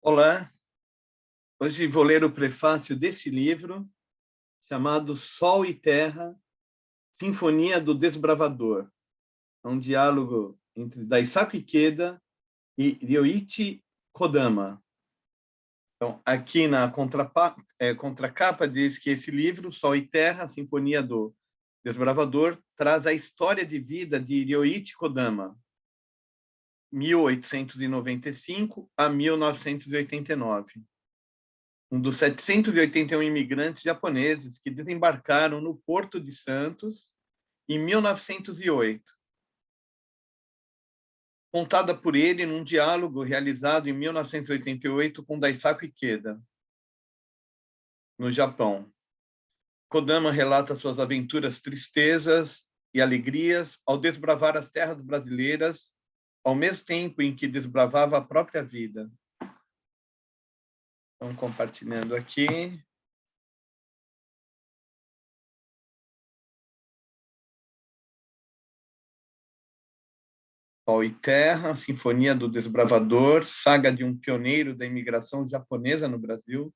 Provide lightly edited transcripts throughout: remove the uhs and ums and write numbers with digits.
Olá, hoje vou ler o prefácio desse livro, chamado Sol e Terra, Sinfonia do Desbravador. É um diálogo entre Daisaku Ikeda e Ryoichi Kodama. Então, aqui na contracapa diz que esse livro, Sol e Terra, Sinfonia do Desbravador, traz a história de vida de Ryoichi Kodama, 1895 a 1989. Um dos 781 imigrantes japoneses que desembarcaram no Porto de Santos em 1908. Contada por ele num diálogo realizado em 1988 com Daisaku Ikeda, no Japão. Kodama relata suas aventuras, tristezas e alegrias ao desbravar as terras brasileiras, ao mesmo tempo em que desbravava a própria vida. Então, compartilhando aqui. Sol e Terra, Sinfonia do Desbravador, saga de um pioneiro da imigração japonesa no Brasil.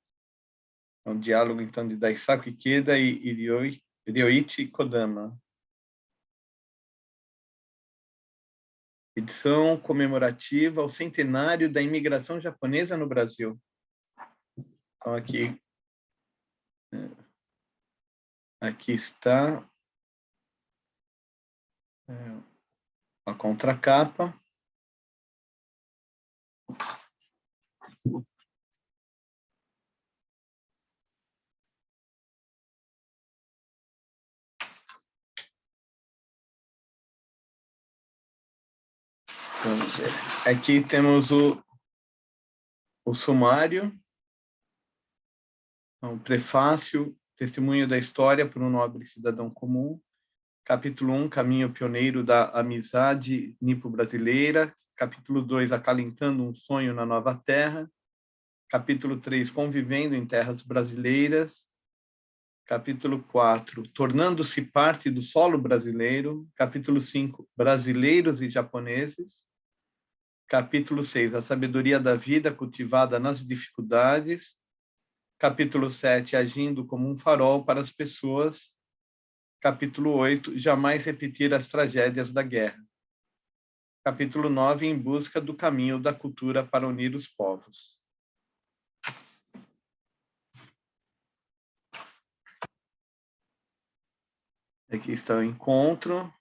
É um diálogo, então, de Daisaku Ikeda e Ryoichi Kodama. Edição comemorativa ao centenário da imigração japonesa no Brasil. Então, aqui está a contracapa. Aqui temos o sumário, o prefácio, testemunho da história por um nobre cidadão comum. Capítulo 1, Caminho Pioneiro da Amizade Nipo-Brasileira. Capítulo 2, Acalentando um Sonho na Nova Terra. Capítulo 3, Convivendo em Terras Brasileiras. Capítulo 4, Tornando-se Parte do Solo Brasileiro. Capítulo 5, Brasileiros e Japoneses. Capítulo 6, A Sabedoria da Vida Cultivada nas Dificuldades. Capítulo 7, Agindo como um Farol para as Pessoas. Capítulo 8, Jamais repetir as tragédias da guerra. Capítulo 9, Em busca do caminho da cultura para unir os povos. Aqui está o encontro,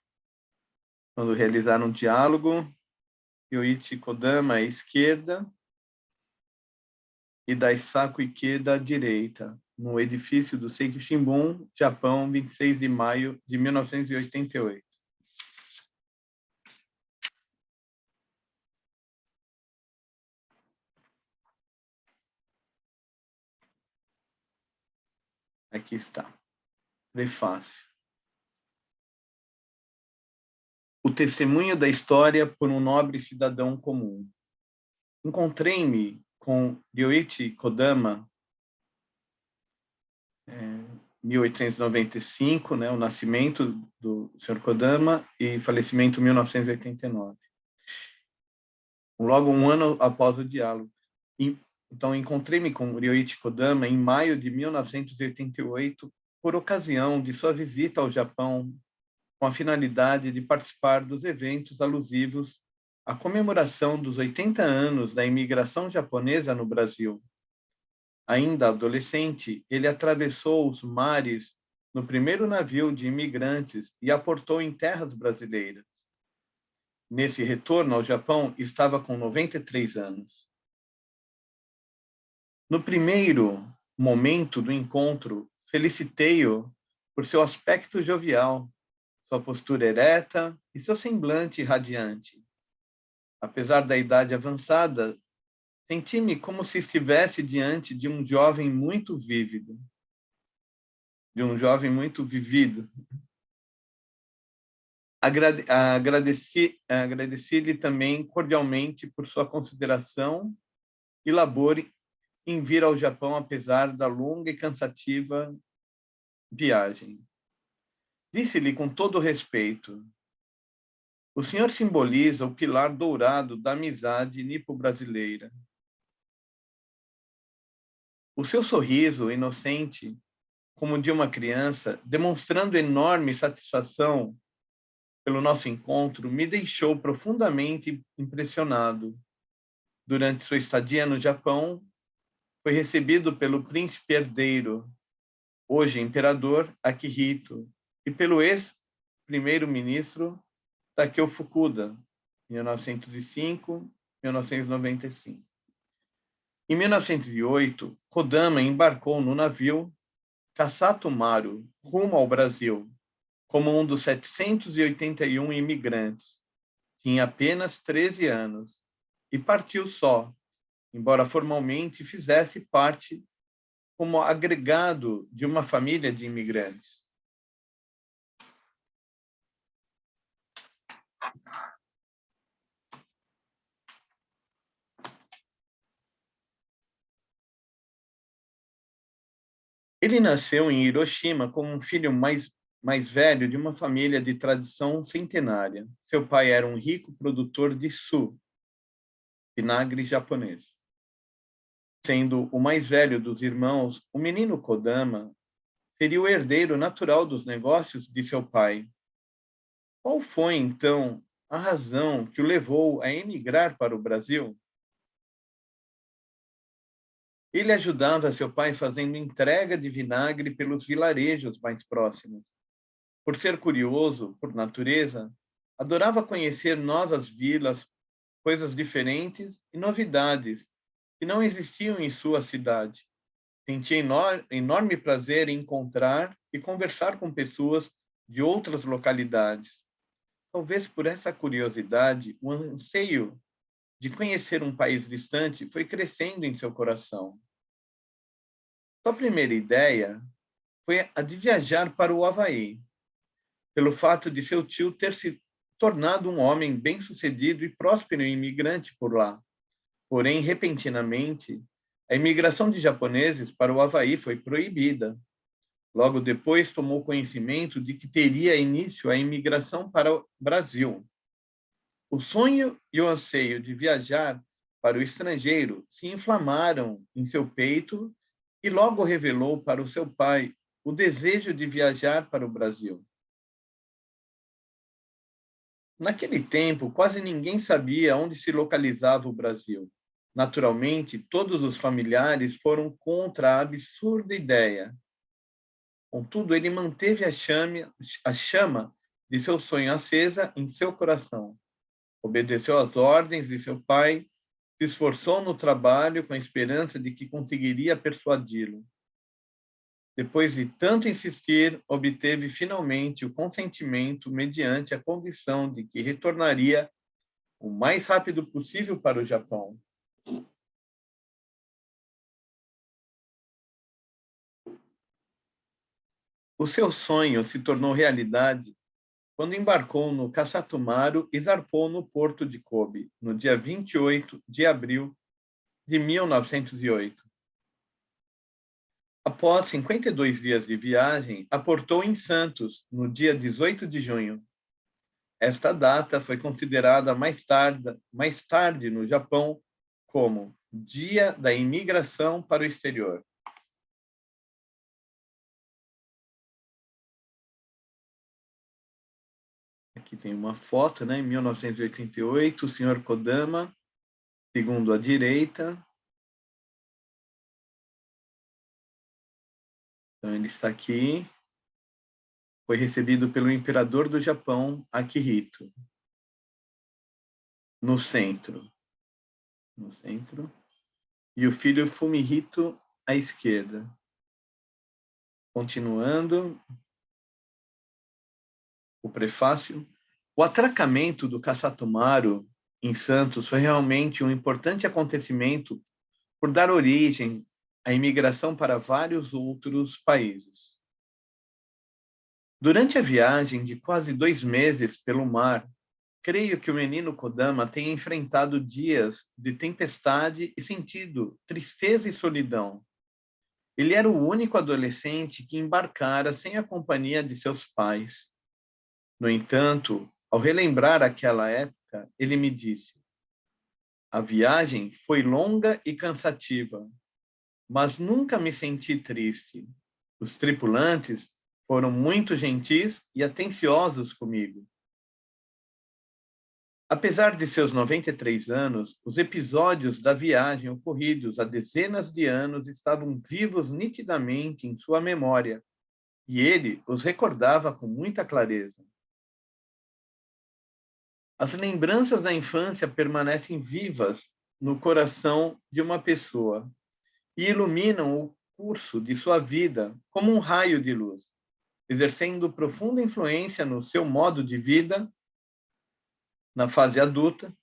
quando realizaram um diálogo. Ryoichi Kodama à esquerda e Daisaku Ikeda à direita, no edifício do Seiki Shimbun, Japão, 26 de maio de 1988. Aqui está. Prefácio. O testemunho da história por um nobre cidadão comum. Encontrei-me com Ryoichi Kodama, 1895, né, o nascimento do Sr. Kodama, e falecimento em 1989. Logo um ano após o diálogo. Então, encontrei-me com Ryoichi Kodama em maio de 1988, por ocasião de sua visita ao Japão, com a finalidade de participar dos eventos alusivos à comemoração dos 80 anos da imigração japonesa no Brasil. Ainda adolescente, ele atravessou os mares no primeiro navio de imigrantes e aportou em terras brasileiras. Nesse retorno ao Japão, estava com 93 anos. No primeiro momento do encontro, felicitei-o por seu aspecto jovial, sua postura ereta e seu semblante radiante. Apesar da idade avançada, senti-me como se estivesse diante de um jovem muito vívido, de um jovem muito vivido. Agradeci-lhe também cordialmente por sua consideração e labor em vir ao Japão, apesar da longa e cansativa viagem. Disse-lhe com todo respeito: o senhor simboliza o pilar dourado da amizade nipo-brasileira. O seu sorriso inocente, como de uma criança, demonstrando enorme satisfação pelo nosso encontro, me deixou profundamente impressionado. Durante sua estadia no Japão, foi recebido pelo príncipe herdeiro, hoje imperador Akihito, e pelo ex-primeiro-ministro Takeo Fukuda, 1905-1995. Em 1908, Kodama embarcou no navio Kasato Maru, rumo ao Brasil, como um dos 781 imigrantes. Tinha apenas 13 anos e partiu só, embora formalmente fizesse parte como agregado de uma família de imigrantes. Ele nasceu em Hiroshima como um filho mais velho de uma família de tradição centenária. Seu pai era um rico produtor de vinagre japonês. Sendo o mais velho dos irmãos, o menino Kodama seria o herdeiro natural dos negócios de seu pai. Qual foi, então, a razão que o levou a emigrar para o Brasil? Ele ajudava seu pai fazendo entrega de vinagre pelos vilarejos mais próximos. Por ser curioso, por natureza, adorava conhecer novas vilas, coisas diferentes e novidades que não existiam em sua cidade. Sentia enorme prazer em encontrar e conversar com pessoas de outras localidades. Talvez por essa curiosidade, o anseio de conhecer um país distante foi crescendo em seu coração. Sua primeira ideia foi a de viajar para o Havaí, pelo fato de seu tio ter se tornado um homem bem-sucedido e próspero imigrante por lá. Porém, repentinamente, a imigração de japoneses para o Havaí foi proibida. Logo depois, tomou conhecimento de que teria início a imigração para o Brasil. O sonho e o anseio de viajar para o estrangeiro se inflamaram em seu peito e logo revelou para o seu pai o desejo de viajar para o Brasil. Naquele tempo, quase ninguém sabia onde se localizava o Brasil. Naturalmente, todos os familiares foram contra a absurda ideia. Contudo, ele manteve a chama de seu sonho acesa em seu coração. Obedeceu às ordens de seu pai, se esforçou no trabalho com a esperança de que conseguiria persuadi-lo. Depois de tanto insistir, obteve finalmente o consentimento mediante a condição de que retornaria o mais rápido possível para o Japão. O seu sonho se tornou realidade quando embarcou no Kasatomaru e zarpou no porto de Kobe, no dia 28 de abril de 1908. Após 52 dias de viagem, aportou em Santos, no dia 18 de junho. Esta data foi considerada mais tarde no Japão como Dia da Imigração para o Exterior. Aqui tem uma foto, né? Em 1988, o senhor Kodama, segundo à direita. Então, ele está aqui. Foi recebido pelo imperador do Japão, Akihito. No centro. No centro. E o filho Fumihito à esquerda. Continuando. O prefácio. O atracamento do Kasatomaru em Santos foi realmente um importante acontecimento por dar origem à imigração para vários outros países. Durante a viagem de quase 2 meses pelo mar, creio que o menino Kodama tenha enfrentado dias de tempestade e sentido tristeza e solidão. Ele era o único adolescente que embarcara sem a companhia de seus pais. No entanto, ao relembrar aquela época, ele me disse: a viagem foi longa e cansativa, mas nunca me senti triste. Os tripulantes foram muito gentis e atenciosos comigo. Apesar de seus 93 anos, os episódios da viagem ocorridos há dezenas de anos estavam vivos nitidamente em sua memória, e ele os recordava com muita clareza. As lembranças da infância permanecem vivas no coração de uma pessoa e iluminam o curso de sua vida como um raio de luz, exercendo profunda influência no seu modo de vida na fase adulta,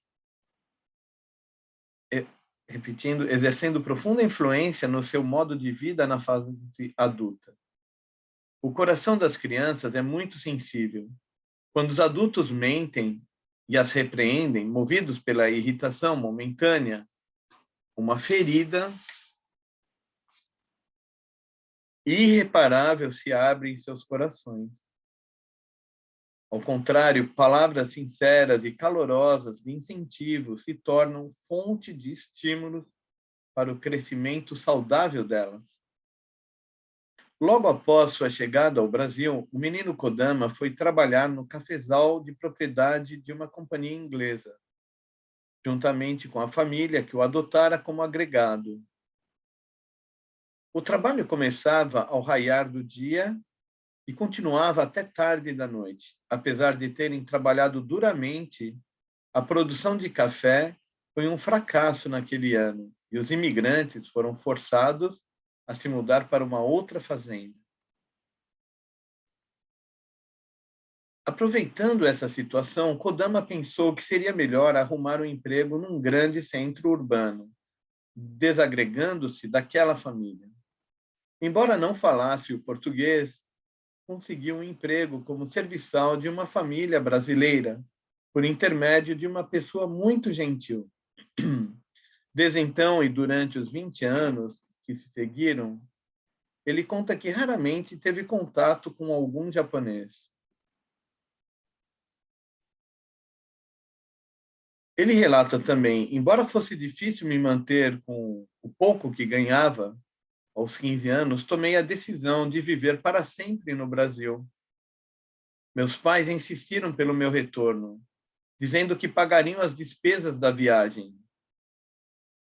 repetindo, exercendo profunda influência no seu modo de vida na fase adulta. O coração das crianças é muito sensível. Quando os adultos mentem e as repreendem, movidos pela irritação momentânea, uma ferida irreparável se abre em seus corações. Ao contrário, palavras sinceras e calorosas de incentivo se tornam fonte de estímulos para o crescimento saudável delas. Logo após sua chegada ao Brasil, o menino Kodama foi trabalhar no cafezal de propriedade de uma companhia inglesa, juntamente com a família que o adotara como agregado. O trabalho começava ao raiar do dia e continuava até tarde da noite. Apesar de terem trabalhado duramente, a produção de café foi um fracasso naquele ano e os imigrantes foram forçados a se mudar para uma outra fazenda. Aproveitando essa situação, Kodama pensou que seria melhor arrumar um emprego num grande centro urbano, desagregando-se daquela família. Embora não falasse o português, conseguiu um emprego como serviçal de uma família brasileira, por intermédio de uma pessoa muito gentil. Desde então e durante os 20 anos que se seguiram, ele conta que raramente teve contato com algum japonês. Ele relata também, embora fosse difícil me manter com o pouco que ganhava, aos 15 anos, tomei a decisão de viver para sempre no Brasil. Meus pais insistiram pelo meu retorno, dizendo que pagariam as despesas da viagem.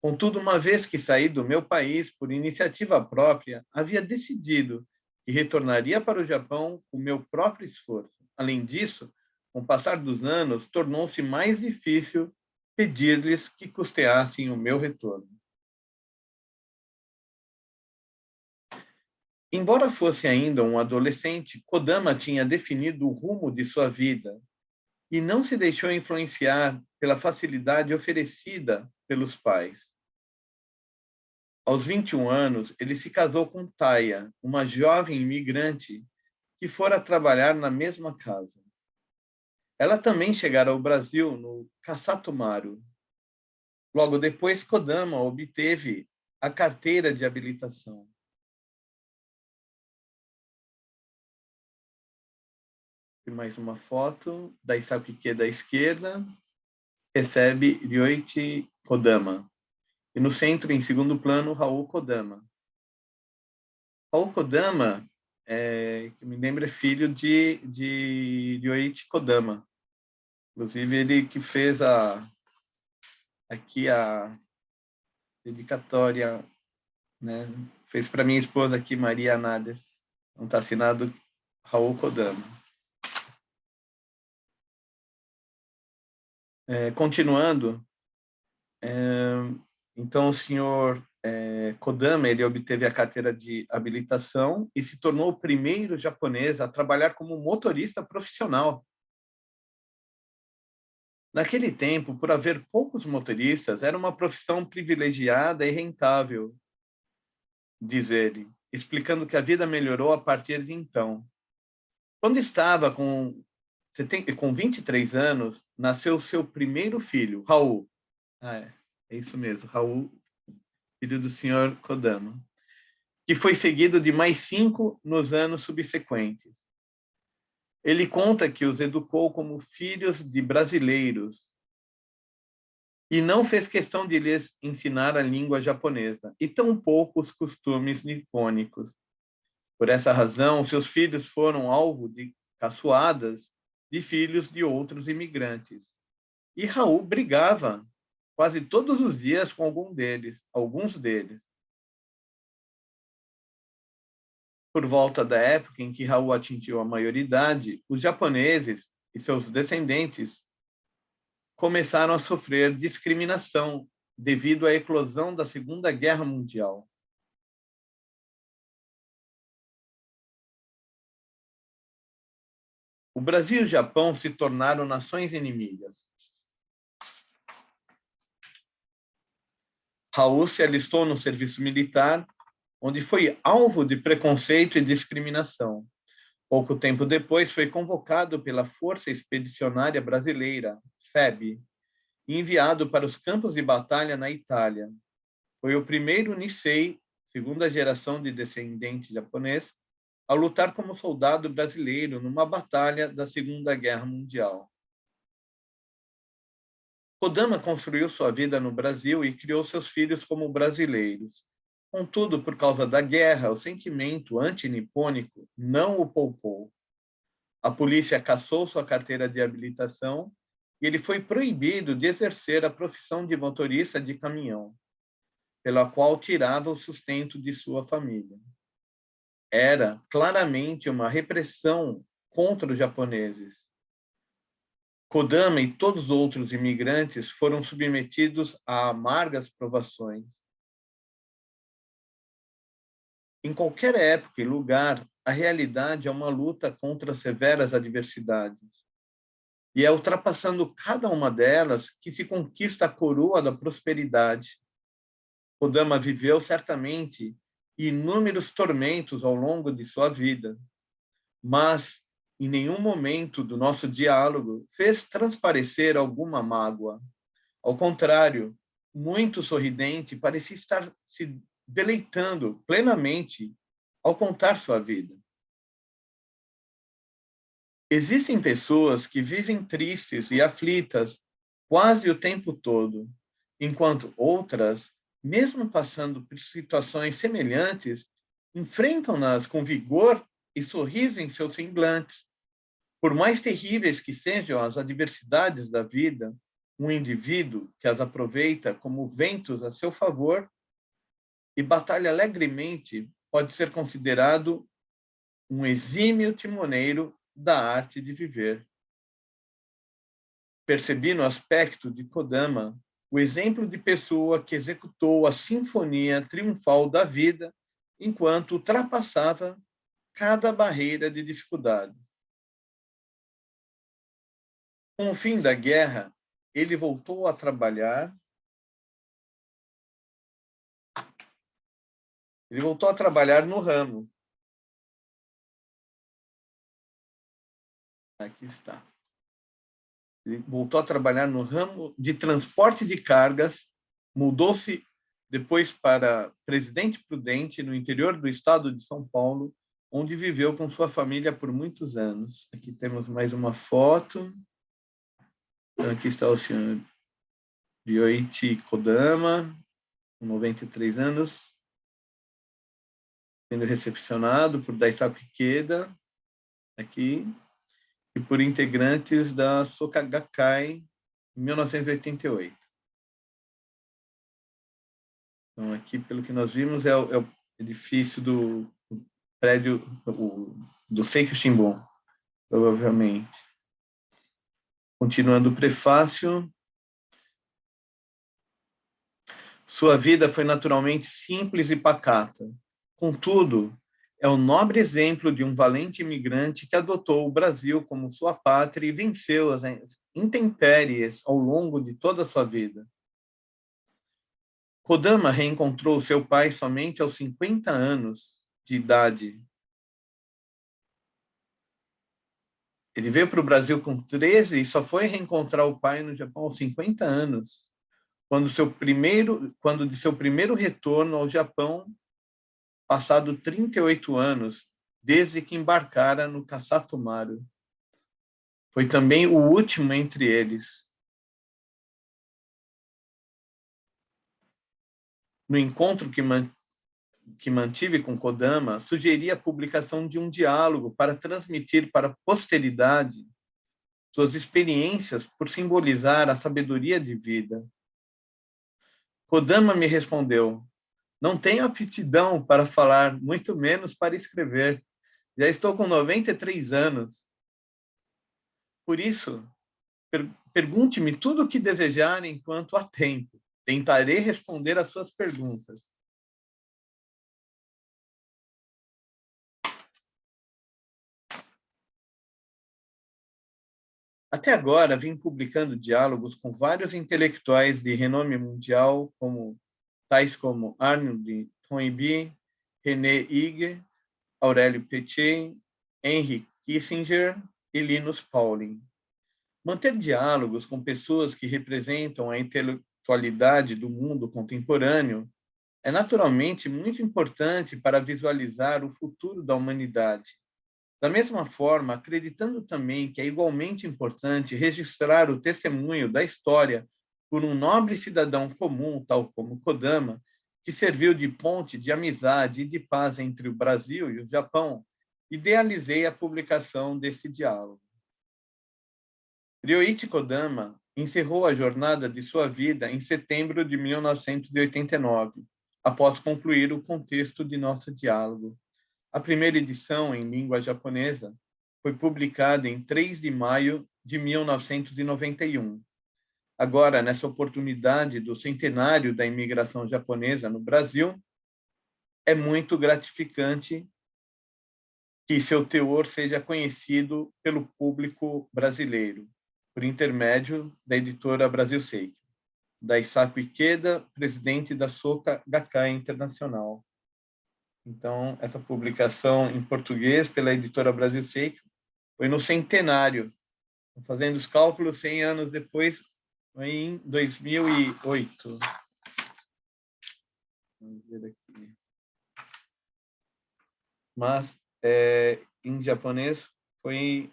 Contudo, uma vez que saí do meu país por iniciativa própria, havia decidido que retornaria para o Japão com meu próprio esforço. Além disso, com o passar dos anos, tornou-se mais difícil pedir-lhes que custeassem o meu retorno. Embora fosse ainda um adolescente, Kodama tinha definido o rumo de sua vida e não se deixou influenciar pela facilidade oferecida pelos pais. Aos 21 anos, ele se casou com Taya, uma jovem imigrante que fora trabalhar na mesma casa. Ela também chegara ao Brasil no Kasatomaru. Logo depois, Kodama obteve a carteira de habilitação. E mais uma foto, Daisaku Ikeda à esquerda, recebe Ryoichi Kodama. E no centro, em segundo plano, Raul Kodama. Raul Kodama, que me lembra, é filho de Ryoichi Kodama. Inclusive, ele que fez aqui a dedicatória, né? Fez para minha esposa aqui, Maria Nader. Então, está assinado Raul Kodama. Continuando, então o senhor Kodama, ele obteve a carteira de habilitação e se tornou o primeiro japonês a trabalhar como motorista profissional. Naquele tempo, por haver poucos motoristas, era uma profissão privilegiada e rentável, diz ele, explicando que a vida melhorou a partir de então. Quando estava com 23 anos, nasceu seu primeiro filho, Raul. É isso mesmo, Raul, filho do senhor Kodama, que foi seguido de mais 5 nos anos subsequentes. Ele conta que os educou como filhos de brasileiros e não fez questão de lhes ensinar a língua japonesa, e tampouco os costumes nipônicos. Por essa razão, seus filhos foram alvo de caçoadas de filhos de outros imigrantes. E Raul brigava quase todos os dias com alguns deles. Por volta da época em que Raul atingiu a maioridade, os japoneses e seus descendentes começaram a sofrer discriminação devido à eclosão da Segunda Guerra Mundial. O Brasil e o Japão se tornaram nações inimigas. Raul se alistou no serviço militar, onde foi alvo de preconceito e discriminação. Pouco tempo depois, foi convocado pela Força Expedicionária Brasileira, FEB, e enviado para os campos de batalha na Itália. Foi o primeiro Nisei, segunda geração de descendente japonês, a lutar como soldado brasileiro numa batalha da Segunda Guerra Mundial. Kodama construiu sua vida no Brasil e criou seus filhos como brasileiros. Contudo, por causa da guerra, o sentimento anti-nipônico não o poupou. A polícia cassou sua carteira de habilitação e ele foi proibido de exercer a profissão de motorista de caminhão, pela qual tirava o sustento de sua família. Era claramente uma repressão contra os japoneses. Kodama e todos os outros imigrantes foram submetidos a amargas provações. Em qualquer época e lugar, a realidade é uma luta contra severas adversidades. E é ultrapassando cada uma delas que se conquista a coroa da prosperidade. Kodama viveu certamente inúmeros tormentos ao longo de sua vida, mas em nenhum momento do nosso diálogo fez transparecer alguma mágoa. Ao contrário, muito sorridente, parecia estar se deleitando plenamente ao contar sua vida. Existem pessoas que vivem tristes e aflitas quase o tempo todo, enquanto outras, mesmo passando por situações semelhantes, enfrentam-nas com vigor e sorriso em seus semblantes. Por mais terríveis que sejam as adversidades da vida, um indivíduo que as aproveita como ventos a seu favor e batalha alegremente pode ser considerado um exímio timoneiro da arte de viver. Percebi no aspecto de Kodama o exemplo de pessoa que executou a sinfonia triunfal da vida enquanto ultrapassava cada barreira de dificuldade. Com o fim da guerra, ele voltou a trabalhar. Ele voltou a trabalhar no ramo. Aqui está. Ele voltou a trabalhar no ramo de transporte de cargas, mudou-se depois para Presidente Prudente, no interior do estado de São Paulo, onde viveu com sua família por muitos anos. Aqui temos mais uma foto. Então, aqui está o senhor Ryoichi Kodama, com 93 anos, sendo recepcionado por Daisaku Ikeda, aqui, e por integrantes da Soka Gakkai, em 1988. Então, aqui, pelo que nós vimos, é o edifício do prédio do Seikyo Shimbun, provavelmente. Continuando o prefácio. Sua vida foi naturalmente simples e pacata. Contudo, é o nobre exemplo de um valente imigrante que adotou o Brasil como sua pátria e venceu as intempéries ao longo de toda a sua vida. Kodama reencontrou seu pai somente aos 50 anos de idade. Ele veio para o Brasil com 13 e só foi reencontrar o pai no Japão aos 50 anos, quando de seu primeiro retorno ao Japão, passado 38 anos, desde que embarcara no Kasatomaru. Foi também o último entre eles. No encontro que mantive com Kodama, sugeri a publicação de um diálogo para transmitir para a posteridade suas experiências por simbolizar a sabedoria de vida. Kodama me respondeu: não tenho aptidão para falar, muito menos para escrever. Já estou com 93 anos. Por isso, pergunte-me tudo o que desejar enquanto há tempo. Tentarei responder às suas perguntas. Até agora, vim publicando diálogos com vários intelectuais de renome mundial, tais como Arnold Toynbee, René Hige, Aurélio Peccei, Henry Kissinger e Linus Pauling. Manter diálogos com pessoas que representam a intelectualidade do mundo contemporâneo é naturalmente muito importante para visualizar o futuro da humanidade. Da mesma forma, acreditando também que é igualmente importante registrar o testemunho da história por um nobre cidadão comum, tal como Kodama, que serviu de ponte de amizade e de paz entre o Brasil e o Japão, idealizei a publicação deste diálogo. Ryoichi Kodama encerrou a jornada de sua vida em setembro de 1989, após concluir o contexto de nosso diálogo. A primeira edição, em língua japonesa, foi publicada em 3 de maio de 1991. Agora, nessa oportunidade do centenário da imigração japonesa no Brasil, é muito gratificante que seu teor seja conhecido pelo público brasileiro, por intermédio da editora Brasil Seiki, da Isako Ikeda, presidente da Soka Gakkai Internacional. Então, essa publicação em português pela editora Brasil Seiki foi no centenário, fazendo os cálculos 100 anos depois, foi em 2008. Vamos ver aqui. Mas, em japonês, foi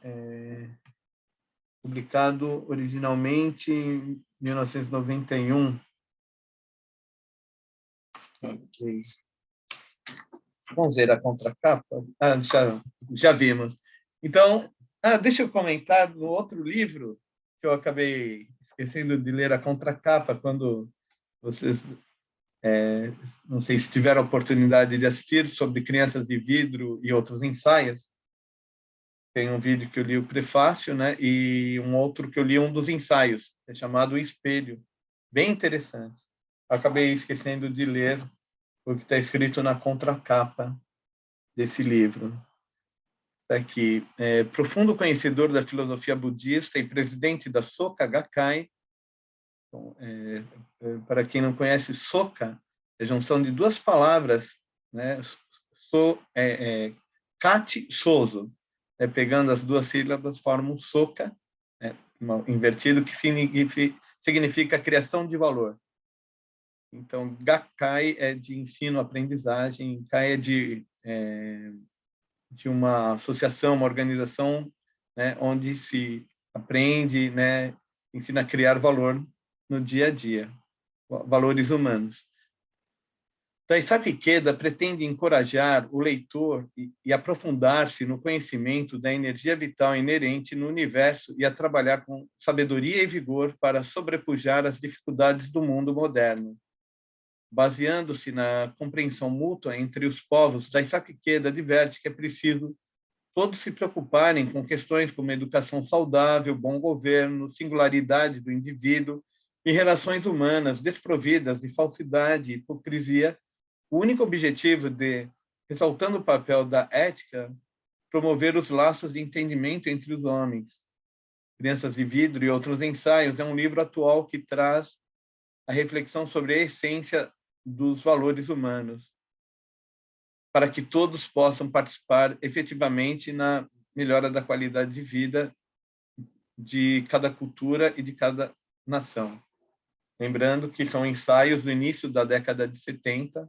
publicado originalmente em 1991. Ok. Vamos ver a contracapa? Já vimos. Então, deixa eu comentar no outro livro, que eu acabei esquecendo de ler a contracapa, quando vocês, não sei se tiveram a oportunidade de assistir, sobre Crianças de Vidro e Outros Ensaios. Tem um vídeo que eu li o prefácio, né? E um outro que eu li um dos ensaios, é chamado O Espelho. Bem interessante. Acabei esquecendo de ler o que está escrito na contracapa desse livro. Está aqui: profundo conhecedor da filosofia budista e presidente da Soka Gakkai. Então, para quem não conhece, Soka é a junção de duas palavras, né? Kati Sozo, pegando as duas sílabas, formam Soka, invertido, que significa criação de valor. Então, Gakkai é de ensino-aprendizagem, Kai é de uma associação, uma organização, né, onde se aprende, né, ensina a criar valor no dia a dia, valores humanos. Isako Ikeda pretende encorajar o leitor e aprofundar-se no conhecimento da energia vital inerente no universo e a trabalhar com sabedoria e vigor para sobrepujar as dificuldades do mundo moderno. Baseando-se na compreensão mútua entre os povos, Isako Ikeda adverte que é preciso todos se preocuparem com questões como educação saudável, bom governo, singularidade do indivíduo e relações humanas desprovidas de falsidade e hipocrisia. O único objetivo de, ressaltando o papel da ética, promover os laços de entendimento entre os homens. Crianças de Vidro e Outros Ensaios é um livro atual que traz a reflexão sobre a essência dos valores humanos, para que todos possam participar efetivamente na melhora da qualidade de vida de cada cultura e de cada nação. Lembrando que são ensaios do início da década de 70,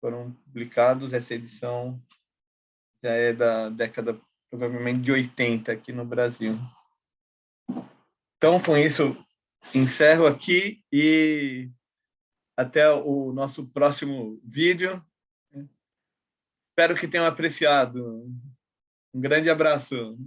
foram publicados, essa edição já é da década, provavelmente, de 80 aqui no Brasil. Então, com isso, encerro aqui e Até o nosso próximo vídeo. Espero que tenham apreciado. Um grande abraço.